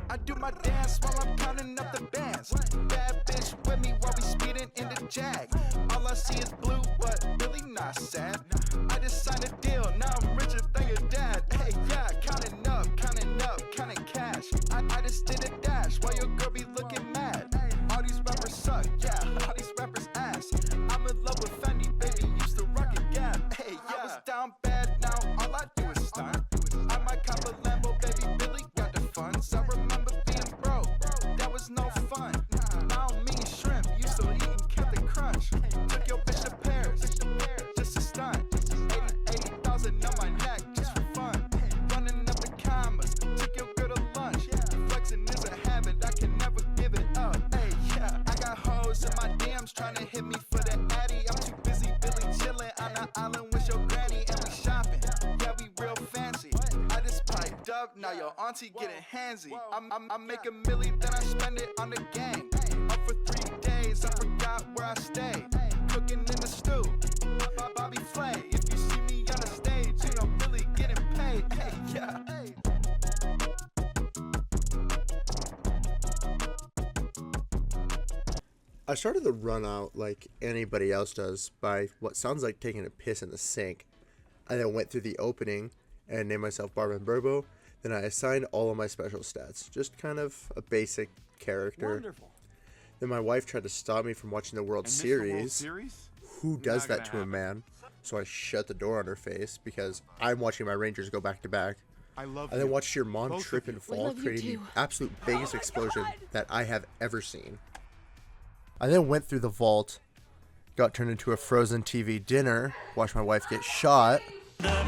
I do my dance while I'm counting up the bands. Bad bitch with me while we speeding in the Jag. All I see is blue, but really not sad. I just signed a deal, now I'm richer than your dad. Hey, yeah, counting up, counting cash. I just did a dash while your girl be looking mad. All these rappers suck, yeah, all these rappers ass. I'm in love with Fendi, baby, used to rock a Gap. Hey, yeah, I was down bad, now all I do is stunt. I might cop a Lambo, baby, Billy got the funds. I remember being broke, that was no fun. Now me and shrimp, used to eating Captain Crunch. Took your bitch to Paris, just a stunt. 80,000 on my neck, just for fun. Running up the commas, took your girl to lunch. Flexing is a habit, I can never give it up. Hey, yeah, I got hoes in my DMs trying to hit me for the addy. I'm too busy, Billy chilling on the island with your granny, and we shopping. Yeah, we real fancy. I just piped up, now your auntie getting handsy. I make a milli, then I spend it on the gang. Up for 3 days, I forgot where I stay. Cooking in the stew, Bobby Flay. If you see me on the stage, you know Billy getting paid. Hey, yeah. I started the run out like anybody else does by what sounds like taking a piss in the sink. I then went through the opening and named myself Barman Burbo. Then I assigned all of my special stats, just kind of a basic character. Wonderful. Then my wife tried to stop me from watching the World Series. Who does that to a man? So I shut the door on her face because I'm watching my Rangers go back to back. I then watched your mom trip and fall, creating the absolute biggest explosion that I have ever seen. I then went through the vault, got turned into a frozen TV dinner, watched my wife get shot, and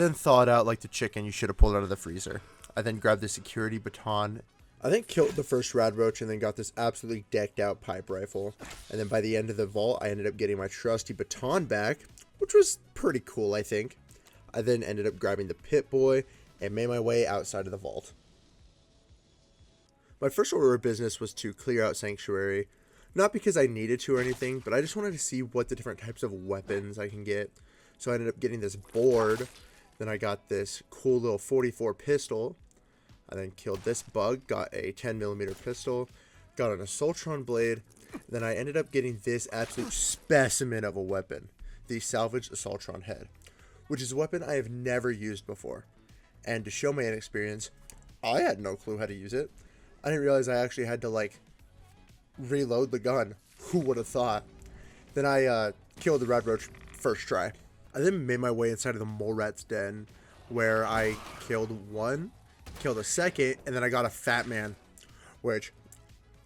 then thawed out like the chicken you should have pulled out of the freezer. I then grabbed the security baton. I then killed the first rad roach and then got this absolutely decked out pipe rifle. And then by the end of the vault, I ended up getting my trusty baton back, which was pretty cool, I think. I then ended up grabbing the pit boy and made my way outside of the vault. My first order of business was to clear out Sanctuary, not because I needed to or anything, but I just wanted to see what the different types of weapons I can get. So I ended up getting this board, then I got this cool little 44 pistol, I then killed this bug, got a 10mm pistol, got an Assaultron blade, then I ended up getting this absolute specimen of a weapon, the salvaged Assaultron head, which is a weapon I have never used before. And to show my inexperience, I had no clue how to use it. I didn't realize I actually had to, like, reload the gun. Who would have thought? Then I killed the Rad Roach first try. I then made my way inside of the Mole Rat's den, where I killed one, killed a second, and then I got a Fat Man, which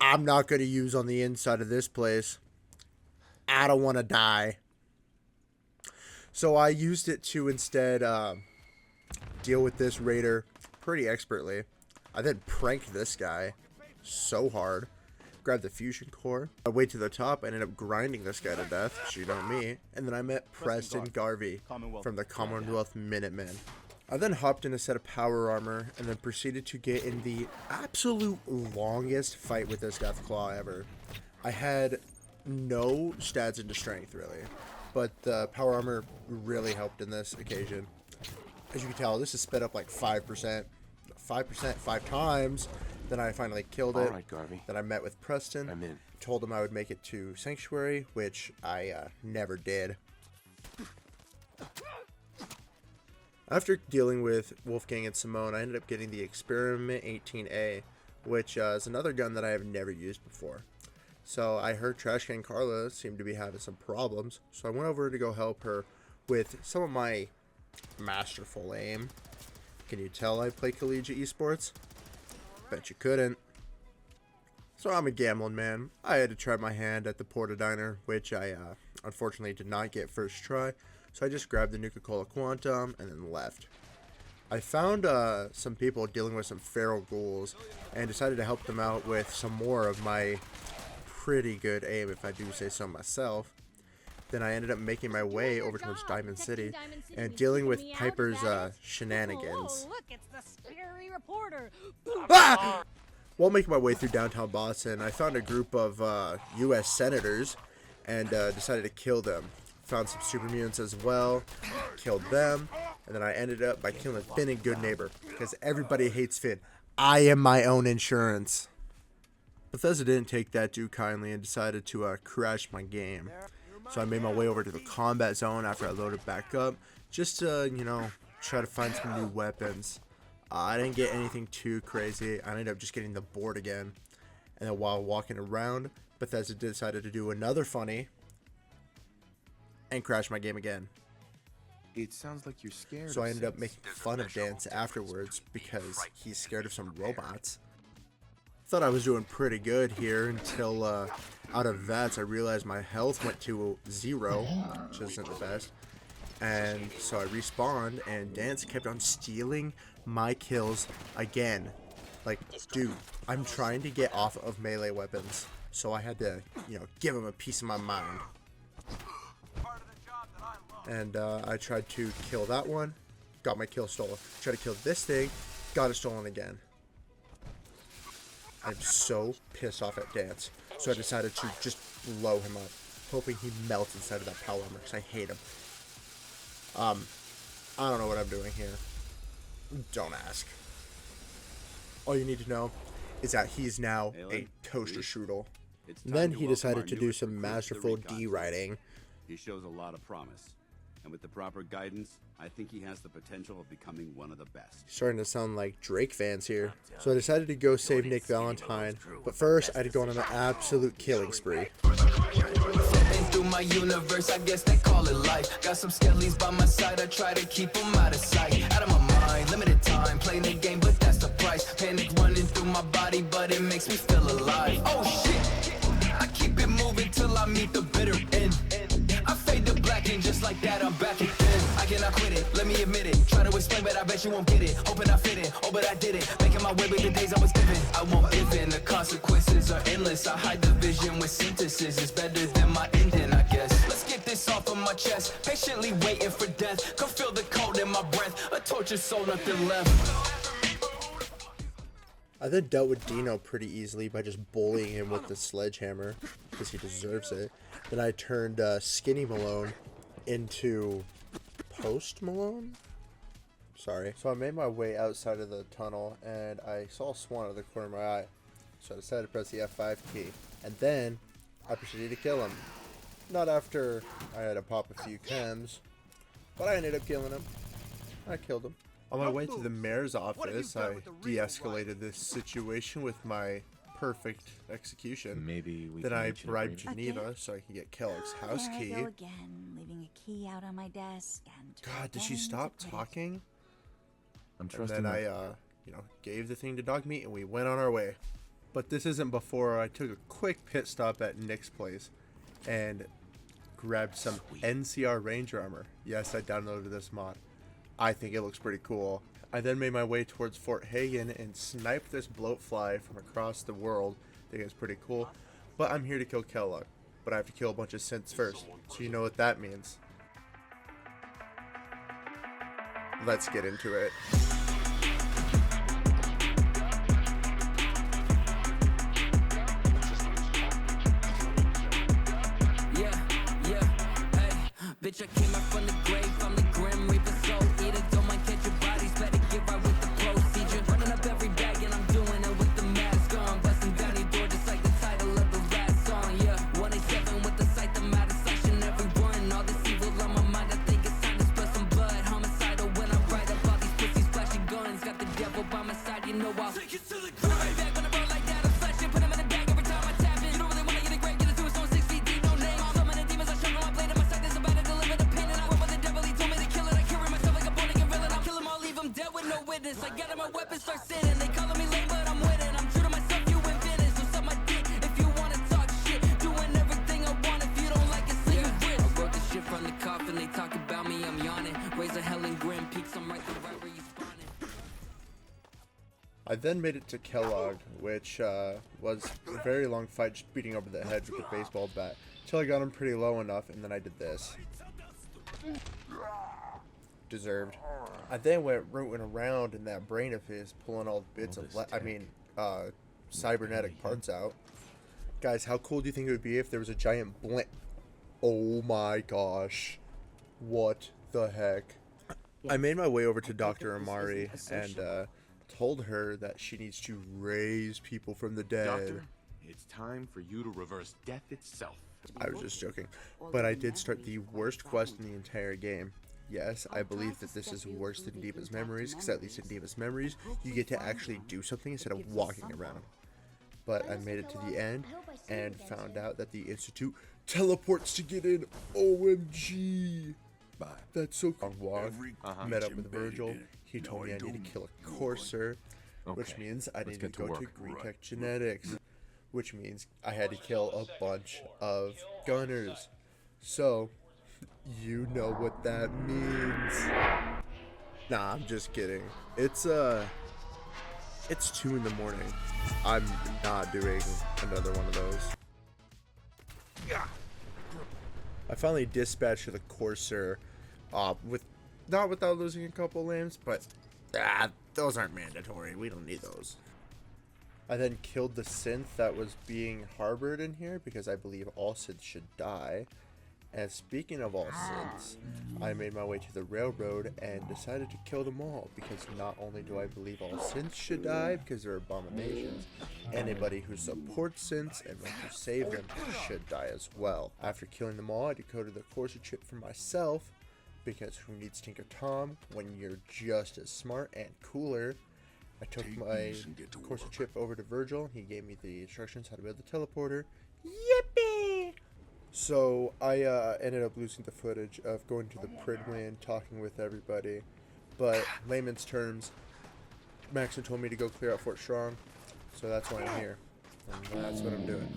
I'm not going to use on the inside of this place. I don't want to die. So I used it to instead deal with this raider pretty expertly. I then pranked this guy so hard. Grabbed the fusion core. I went to the top. I ended up grinding this guy to death. She know me. And then I met Preston Garvey from the Commonwealth Minutemen. I then hopped in a set of power armor and then proceeded to get in the absolute longest fight with this Deathclaw ever. I had no stats into strength really, but the power armor really helped in this occasion. As you can tell, this is sped up like 5%. 5% 5 times. Then I finally killed it. Right, Garvey. Then I met with Preston. I'm in. Told him I would make it to Sanctuary, which I never did. After dealing with Wolfgang and Simone, I ended up getting the Experiment 18A, which is another gun that I have never used before. So I heard Trash Can Carla seemed to be having some problems, so I went over to go help her with some of my masterful aim. Can you tell I play collegiate esports? Bet you couldn't. So I'm a gambling man. I had to try my hand at the Porta Diner, which I unfortunately did not get first try. So I just grabbed the Nuka-Cola Quantum and then left. I found some people dealing with some feral ghouls and decided to help them out with some more of my pretty good aim, if I do say so myself. Then I ended up making my way over towards Diamond City and dealing with Piper's shenanigans. Look, it's the scary reporter. Ah! While making my way through downtown Boston, I found a group of U.S. senators and decided to kill them. Found some super mutants as well, killed them, And then I ended up by killing Finn and Good Neighbor, because everybody hates Finn. I am my own insurance. Bethesda didn't take that too kindly and decided to crash my game. So I made my way over to the combat zone after I loaded back up, just to, you know, try to find some new weapons. I didn't get anything too crazy. I ended up just getting the board again. And then while walking around, Bethesda decided to do another funny and crash my game again. It sounds like you're scared. So I ended up making fun of Dance afterwards because he's scared of some robots. Thought I was doing pretty good here until out of VATS I realized my health went to 0, which isn't the best. And so I respawned and Dance kept on stealing my kills again. Like, dude, I'm trying to get off of melee weapons. So I had to, you know, give him a piece of my mind. And I tried to kill that one, got my kill stolen. Tried to kill this thing, got it stolen again. I'm so pissed off at Dance. So I decided to just blow him up, hoping he melts inside of that power armor, because I hate him. I don't know what I'm doing here. Don't ask. All you need to know is that he's now a toaster strudel. Then he decided to do some masterful D-writing. He shows a lot of promise. And with the proper guidance, I think he has the potential of becoming one of the best. Starting to sound like Drake fans here. So I decided to go save Nick Valentine. But first, I had to go on an absolute killing spree. Through my universe, I guess they call it life. Got some skellies by my side, I try to keep them out of sight. Out of my mind, limited time, playing the game, but that's the price. Panic running through my body, but it makes me feel alive. Oh shit, I keep it moving till I meet the bitter end. I fade to black and just like that, I'm back again. I cannot quit it, let me admit it. Try to explain, but I bet you won't get it. Hoping I fit it, oh but I did it. Making my way with the days I was given. I won't give in, the consequences are endless. I hide the vision with synthesis, it's better than my ending, I guess. Let's get this off of my chest, patiently waiting for death. Come feel the cold in my breath, a tortured soul, nothing left. I then dealt with Dino pretty easily by just bullying him with the sledgehammer, because he deserves it. Then I turned Skinny Malone into Post Malone? Sorry. So I made my way outside of the tunnel, and I saw a swan out of the corner of my eye. So I decided to press the F5 key. And then, I proceeded to kill him. Not after I had to pop a few chems, but I ended up killing him. I killed him. On my way to the mayor's office, I de-escalated this situation with my perfect execution. Maybe we Then I can bribed Geneva so I can get Kellogg's house There key. I go again, leaving a key out on my desk and God, did she pretend stop to put it- talking? I'm And trusting then I, that. gave the thing to Dog Meat and we went on our way. But this isn't before I took a quick pit stop at Nick's place and grabbed some NCR Ranger armor. Yes, I downloaded this mod. I think it looks pretty cool. I then made my way towards Fort Hagen and sniped this bloatfly from across the world. I think it's pretty cool. But I'm here to kill Kellogg. But I have to kill a bunch of synths first. So you know what that means. Let's get into it. Bitch, I came out from the grave, from the grim reaper soul eater. Don't mind catch your bodies, better get right with the procedure. Running up every bag and I'm doing it with the mask on. Busting down your door just like the title of the last song, yeah. 187 with the sight, the matter slashing everyone. All this evil on my mind, I think it's time to spill some blood. Homicidal when I write up all these pussies flashing guns. Got the devil by my side, you know I'll take it to the ground. Right back when I roll like that, I'm slashing, put him in the bag every time I tap it. You don't really wanna get a grave, get a suicide 6 feet deep, no name. So many demons, I sharpen my blade in my sight, there's about to deliver the pain. And I work with the devil, he told me to kill it. I carry myself like a born again villain. I'll kill him all, leave him dead with no witness. I got him, my weapons start sitting. They calling me lame, but I'm winning. I'm true to myself, you invented. So suck my dick if you wanna talk shit. Doing everything I want, if you don't like it, say you rich. I wrote this shit from the coffin, they talk about me, I'm yawning. Raise a hell and grim peaks, I'm right where you spawning. I then made it to Kellogg, which was a very long fight just beating over the head with a baseball bat. Till I got him pretty low enough, and then I did this. Deserved. I then went rooting around in that brain of his, pulling all the bits of, cybernetic parts out. Guys, how cool do you think it would be if there was a giant blink? Oh my gosh. What the heck? I made my way over to Dr. Amari and told her that she needs to raise people from the dead. Doctor, it's time for you to reverse death itself. I was just joking. But I did start the worst quest in the entire game. Yes, I believe that this is worse than Diva's Memories, because at least in Diva's Memories, you get to actually do something instead of walking around. But I made it to the end and found out that the Institute teleports to get in. OMG! That's so cool. Walk, met up with Virgil. He told me I need to kill a Courser, which means I need to go to Green Tech Genetics, which means I had to kill a bunch of gunners. So, you know what that means. Nah, I'm just kidding. It's 2 in the morning. I'm not doing another one of those. I finally dispatched the Courser, not without losing a couple limbs, but those aren't mandatory. We don't need those. I then killed the synth that was being harbored in here because I believe all synths should die. And speaking of all synths, I made my way to the railroad and decided to kill them all because not only do I believe all synths should die because they're abominations, anybody who supports synths and wants to save them should die as well. After killing them all, I decoded the Courser chip for myself because who needs Tinker Tom when you're just as smart and cooler. I took my Courser chip over to Virgil. He gave me the instructions how to build the teleporter. Yippee! So I ended up losing the footage of going to the Pridwin, talking with everybody. But layman's terms, Maxon told me to go clear out Fort Strong, so that's why I'm here. And that's what I'm doing.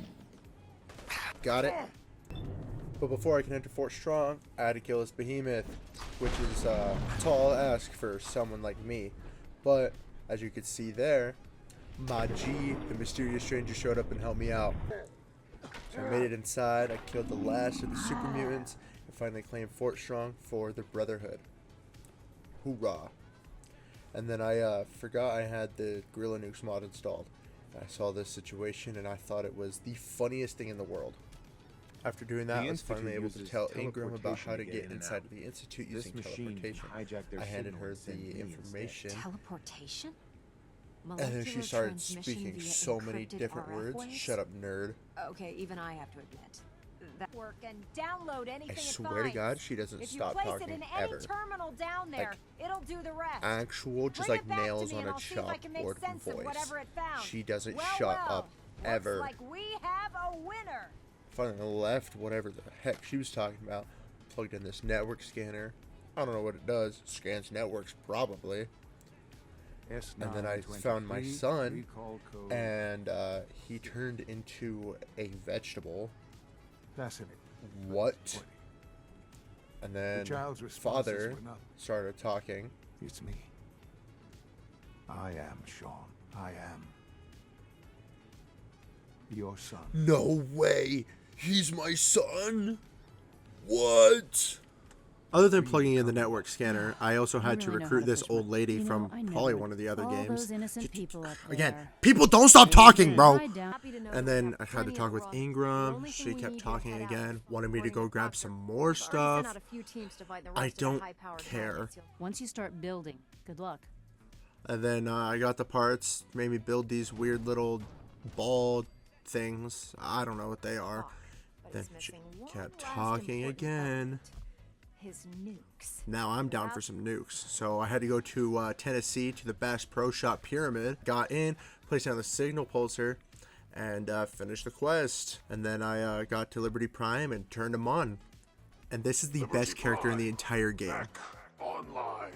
Got it? But before I can enter Fort Strong, I had to kill this behemoth, which is a tall ask for someone like me. But as you can see there, my G, the mysterious stranger, showed up and helped me out. So I made it inside, I killed the last of the super mutants, and finally claimed Fort Strong for the Brotherhood. Hoorah. And then I forgot I had the Gorilla Nukes mod installed. I saw this situation and I thought it was the funniest thing in the world. After doing that, I was finally able to tell Ingram about how to get inside of the Institute using teleportation. I handed her the information. Teleportation? And then she started speaking so many different words. Shut up, nerd. Okay, even I have to admit. That work and download anything I it swear to God, she doesn't if stop you place talking it in ever. any terminal down there, it'll do the rest. Actual, just Bring like it back to nails me on and a I'll see if I can make chalkboard sense of voice. whatever it found. She doesn't Well, shut up ever. Looks like we have a winner. Finally left whatever the heck she was talking about. Plugged in this network scanner. I don't know what it does. Scans networks probably. And then I found my son, and he turned into a vegetable. Fascinating. What? And then father started talking. It's me. I am Sean. I am your son. No way! He's my son? What? Other than plugging in the network scanner, I also had to recruit this old lady from probably one of the other games. Again, people don't stop talking, bro! And then I had to talk with Ingram. She kept talking again, wanted me to go grab some more stuff. I don't care. Once you start building, good luck. And then I got the parts, made me build these weird little ball things. I don't know what they are. Then she kept talking again. His nukes. Now I'm down for some nukes. So I had to go to Tennessee to the Bass Pro Shop Pyramid. Got in, placed down the signal pulsar, and finished the quest. And then I got to Liberty Prime and turned him on. And this is the best character in the entire game. Back online.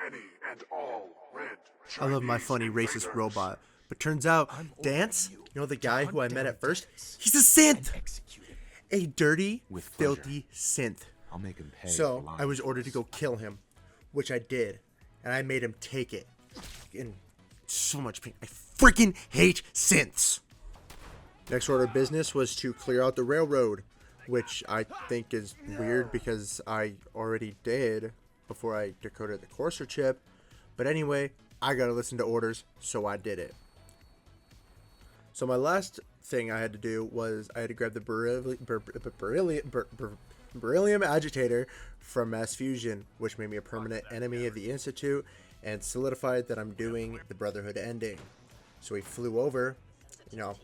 Any and all red. I love my funny racist robot. But turns out, Dance, you know the guy who I met at first? He's a synth! A dirty, filthy synth. I'll make him pay. So I was ordered to go kill him, which I did, and I made him take it. In so much pain. I freaking hate synths. Next order of business was to clear out the railroad, which I think is weird because I already did before I decoded the Courser chip. But anyway, I gotta listen to orders, so I did it. So my last thing I had to do was I had to grab the beryllium agitator from mass fusion, which made me a permanent enemy of the Institute and solidified that I'm doing the Brotherhood ending. So we flew over, you know,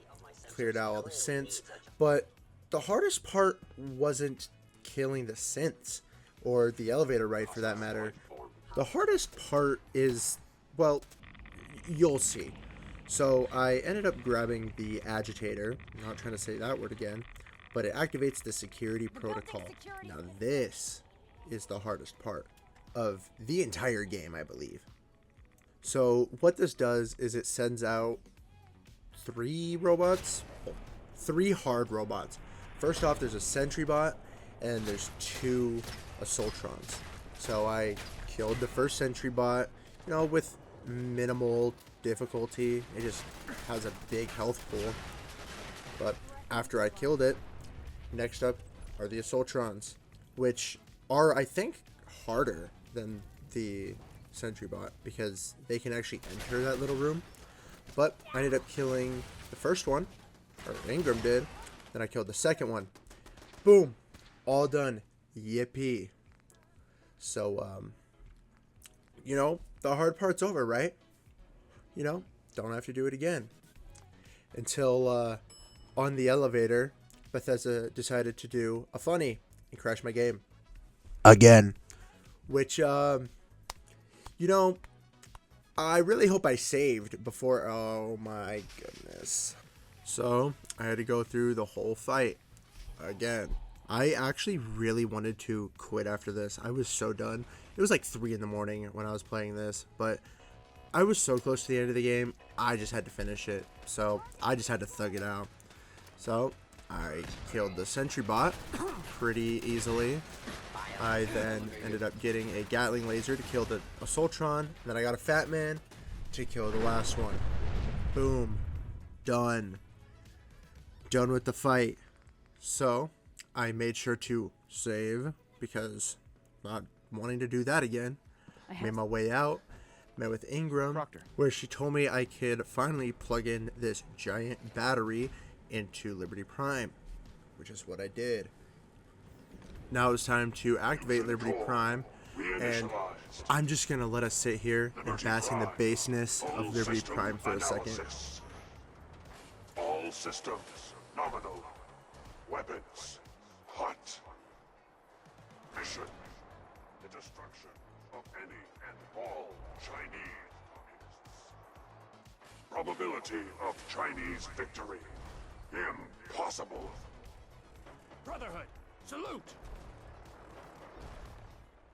cleared out all the synths, but the hardest part wasn't killing the synths, or the elevator ride for that matter. The hardest part is, well, you'll see. So I ended up grabbing the agitator. I'm not trying to say that word again, but it activates the security protocol. Now this is the hardest part of the entire game, I believe. So what this does is it sends out 3 robots, 3 hard robots. First off, there's a sentry bot, and there's 2 assaultrons. So I killed the first sentry bot, you know, with minimal difficulty. It just has a big health pool. But after I killed it, next up are the assaultrons, which are, I think, harder than the sentry bot because they can actually enter that little room. But I ended up killing the first one, or Ingram did. Then I killed the second one. Boom, all done. Yippee. So you know, the hard part's over, right? You know, don't have to do it again. Until on the elevator, Bethesda decided to do a funny and crash my game again, which you know, I really hope I saved before. Oh my goodness. So I had to go through the whole fight again. I actually really wanted to quit after this. I was so done. It was like 3 in the morning when I was playing this, but I was so close to the end of the game. I just had to finish it. So I just had to thug it out. So I killed the sentry bot pretty easily. I then ended up getting a Gatling laser to kill the assaultron. Then I got a fat man to kill the last one. Boom. Done. Done with the fight. So I made sure to save because not wanting to do that again. Made my way out. Met with Ingram, where she told me I could finally plug in this giant battery into Liberty Prime, which is what I did. Now it's time to activate Liberty Prime, and I'm just going to let us sit here and bask in the baseness of Liberty Prime for a second. All systems nominal. Weapons hot. Mission: the destruction of any and all Chinese communists. Probability of Chinese victory: impossible. Brotherhood, salute!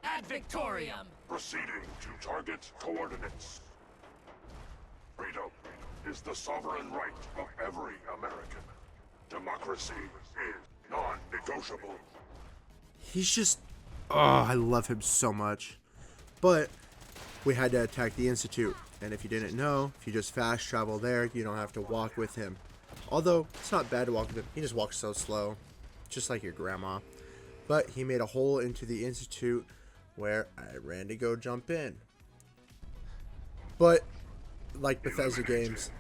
Ad Victoriam! Proceeding to target coordinates. Freedom is the sovereign right of every American. Democracy is non-negotiable. He's just... oh, I love him so much. But we had to attack the Institute. And if you didn't know, if you just fast travel there, you don't have to walk with him. Although, it's not bad to walk with him. He just walks so slow. Just like your grandma. But he made a hole into the Institute where I ran to go jump in. But, like Bethesda games,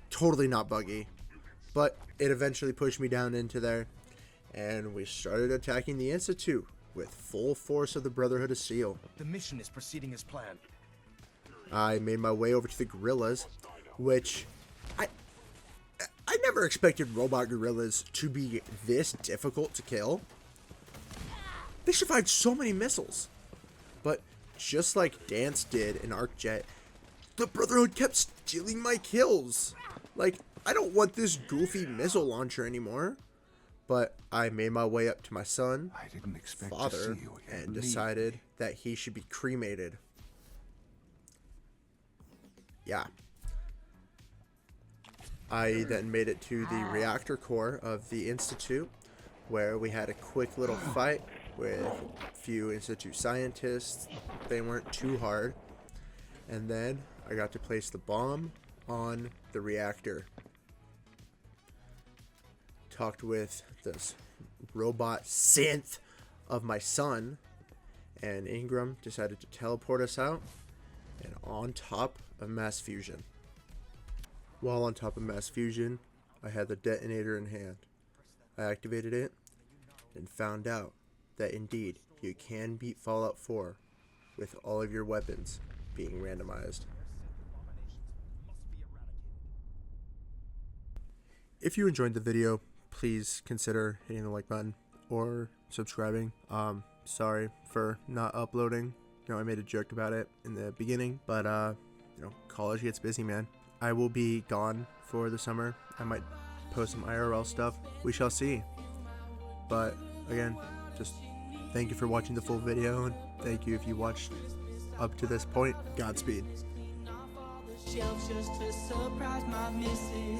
totally not buggy. But it eventually pushed me down into there. And we started attacking the Institute with full force of the Brotherhood of Steel. The mission is proceeding as planned. I made my way over to the gorillas, which I never expected robot gorillas to be this difficult to kill. They survived so many missiles. But just like Dance did in ArcJet, the Brotherhood kept stealing my kills. Like, I don't want this goofy missile launcher anymore. But I made my way up to my son, I didn't expect father, to see you again. and decided that he should be cremated. Yeah. I then made it to the reactor core of the Institute, where we had a quick little fight with a few Institute scientists. They weren't too hard. And then I got to place the bomb on the reactor. Talked with this robot synth of my son, and Ingram decided to teleport us out and on top of mass fusion. While on top of mass fusion, I had the detonator in hand. I activated it and found out that indeed you can beat Fallout 4 with all of your weapons being randomized. If you enjoyed the video, please consider hitting the like button or subscribing. Sorry for not uploading. You know, I made a joke about it in the beginning, but you know, college gets busy, man. I will be gone for the summer. I might post some IRL stuff. We shall see. But again, just thank you for watching the full video, and thank you if you watched up to this point. Godspeed. Just to surprise my missus.